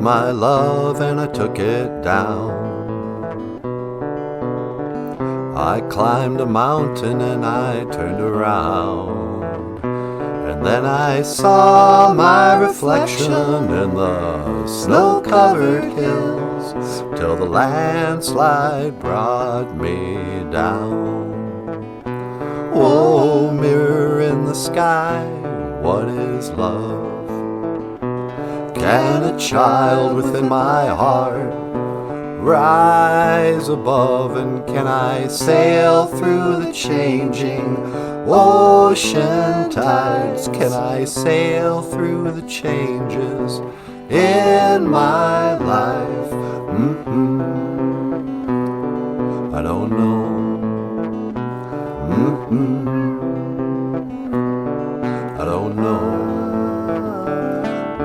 my love and I took it down. I climbed a mountain and I turned around, and then I saw my reflection in the snow-covered hills, till the landslide brought me down. Oh, mirror in the sky, what is love? Can a child within my heart rise above, and can I sail through the changing ocean tides? Can I sail through the changes in my life? I don't know. I don't know.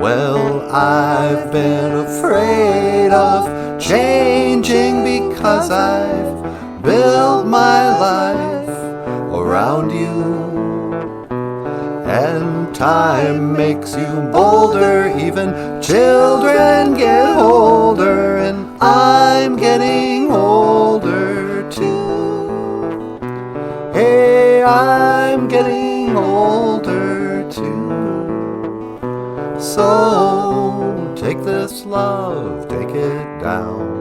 Well, I've been afraid of changing because I've built my life around you, and time makes you bolder. Even children get older, and I'm getting older too. Hey, I'm getting older too. So take this love, take it down.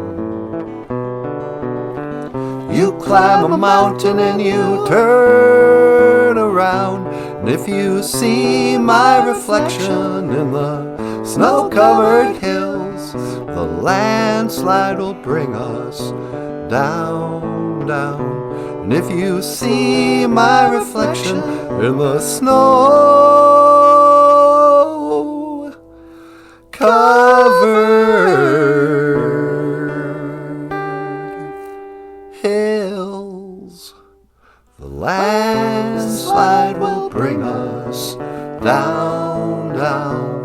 You climb a mountain and you turn around, and if you see my reflection in the snow-covered hills, the landslide will bring us down, down. And if you see my reflection in the snow-covered hills, the landslide will bring us down, down.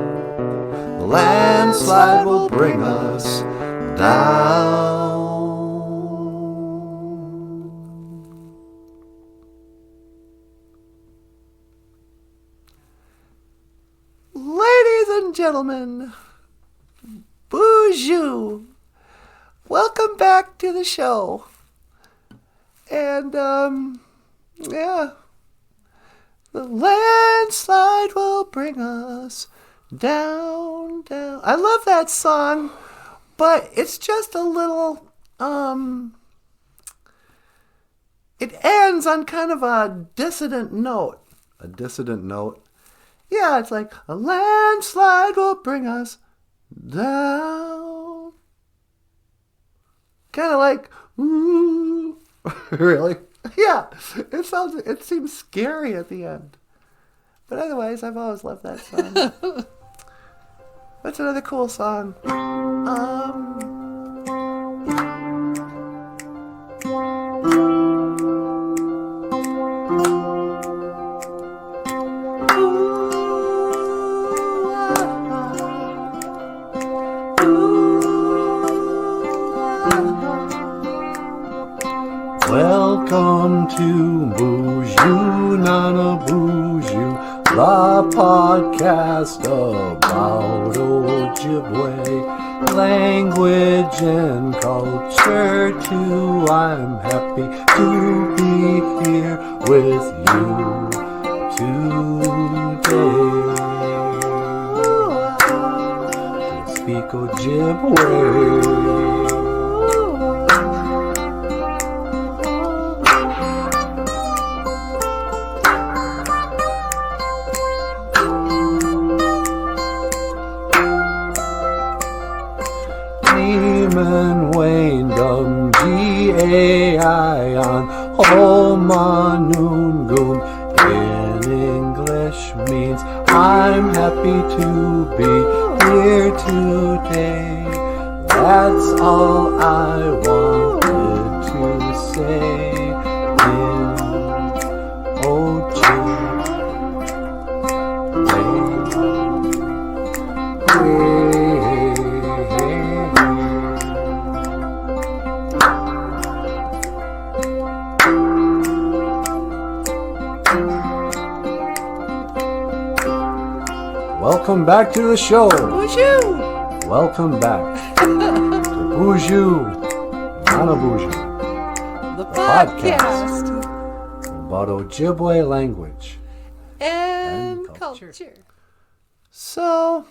The landslide will bring us down. Ladies and gentlemen, BOOZHOO, welcome back to the show. And, yeah, the landslide will bring us down, down. I love that song, but it's just a little, it ends on kind of a dissonant note. A dissonant note? Yeah, it's like, a landslide will bring us down. Kind of like, ooh. Really? Yeah, it seems scary at the end. But otherwise, I've always loved that song. What's another cool song? Welcome to BOOZHOO, NANABOOZHOO, the podcast about OJIBWE, language and culture too. I'm happy to be here with you today to speak OJIBWE. G-A-I-on Homanungun in English means I'm happy to be here today. That's all I wanted to say in Welcome back to the show. BOOZHOO. Welcome back to BOOZHOO, NANABOOZHOO, The podcast about Ojibwe language and culture. So,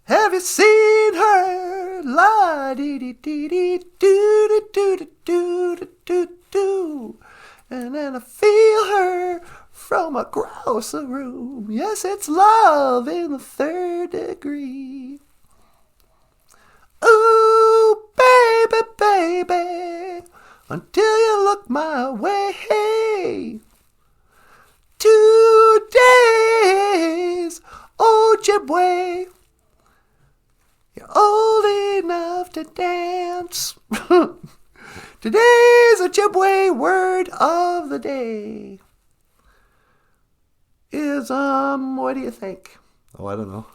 have you seen her? La dee dee dee dee doo doo doo doo doo doo doo. And then I feel her from across the room. Yes, it's love in the third degree. Ooh, baby, baby, until you look my way. 2 days, Ojibwe. You're old enough to dance. Today's Ojibwe word of the day is, what do you think? Oh, I don't know.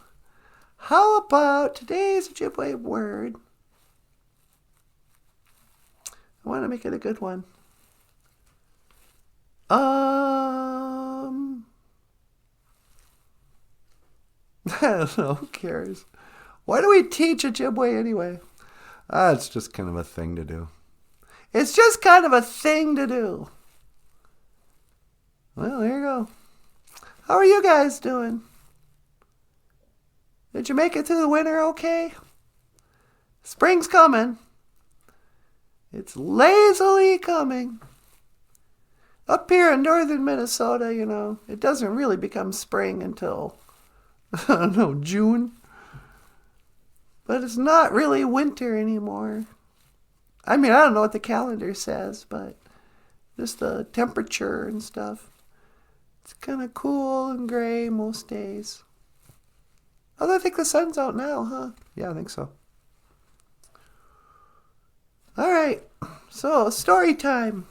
How about today's Ojibwe word? I want to make it a good one. I don't know. Who cares? Why do we teach Ojibwe anyway? It's just kind of a thing to do. It's just kind of a thing to do. Well, there you go. How are you guys doing? Did you make it through the winter okay? Spring's coming. It's lazily coming. Up here in northern Minnesota, you know, it doesn't really become spring until, I don't know, June. But it's not really winter anymore. I mean, I don't know what the calendar says, but just the temperature and stuff. It's kind of cool and gray most days. Although I think the sun's out now, huh? Yeah, I think so. All right, so story time.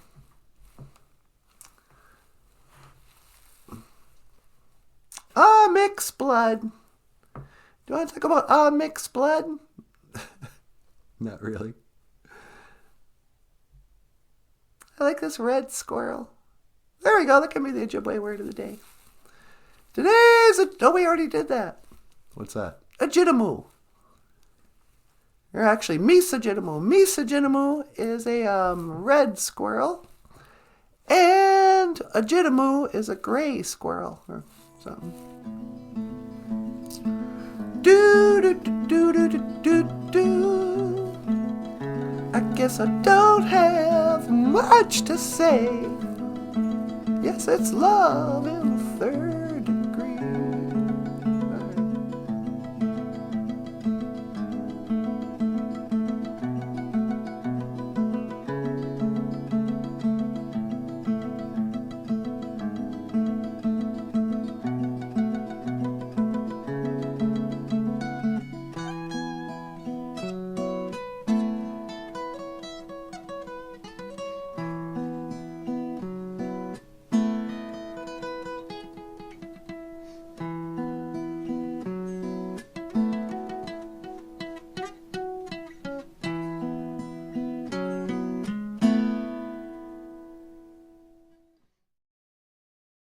Mixed blood. Do you want to talk about mixed blood? Not really. I like this red squirrel. There we go. That can be the Ojibwe word of the day. Today's we already did that. What's that? OJIBWE. Or actually, OJIBWE. OJIBWE is a red squirrel. And OJIBWE is a gray squirrel or something. Do do do do do do do. I guess I don't have much to say. Yes, it's love in the third